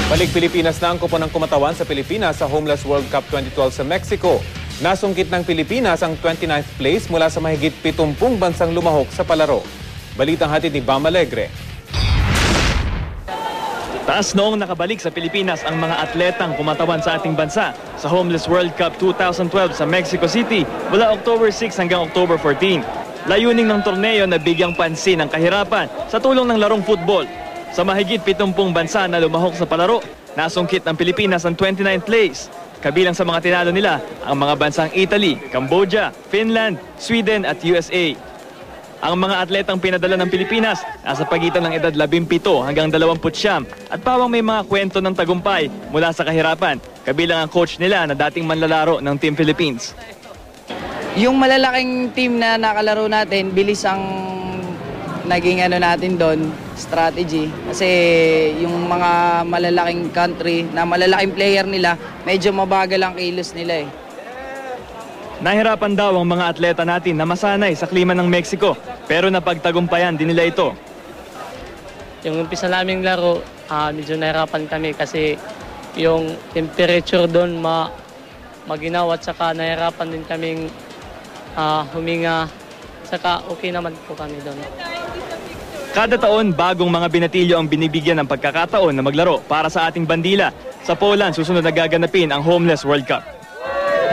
Balik Pilipinas na ang koponang kumatawan sa Pilipinas sa Homeless World Cup 2012 sa Mexico. Nasungkit ng Pilipinas ang 29th place mula sa mahigit 70 bansang lumahok sa palaro. Balitang hatid ni Bam Alegre. Taas noong nakabalik sa Pilipinas ang mga atletang kumatawan sa ating bansa sa Homeless World Cup 2012 sa Mexico City mula October 6 hanggang October 14. Layunin ng torneo na bigyang pansin ang kahirapan sa tulong ng larong football. Sa mahigit 70 bansa na lumahok sa palaro, nasungkit ng Pilipinas ang 29th place. Kabilang sa mga tinalo nila ang mga bansang Italy, Cambodia, Finland, Sweden at USA. Ang mga atletang pinadala ng Pilipinas nasa pagitan ng edad 17 hanggang 29 at pawang may mga kwento ng tagumpay mula sa kahirapan. Kabilang ang coach nila na dating manlalaro ng Team Philippines. Yung malalaking team na nakalaro natin, bilis ang naging natin doon, strategy. Kasi yung mga malalaking country na malalaking player nila, medyo mabagal ang kilos nila eh. Nahirapan daw ang mga atleta natin na masanay sa klima ng Mexico, pero napagtagumpayan din nila ito. Yung umpisa naming laro, medyo nahirapan kami kasi yung temperature doon maginaw at saka nahirapan din kaming huminga. Saka okay naman po kami doon. Kada taon, bagong mga binatilyo ang binibigyan ng pagkakataon na maglaro para sa ating bandila. Sa Poland, susunod na gaganapin ang Homeless World Cup.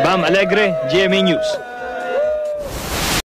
Bam Alegre, GMA News.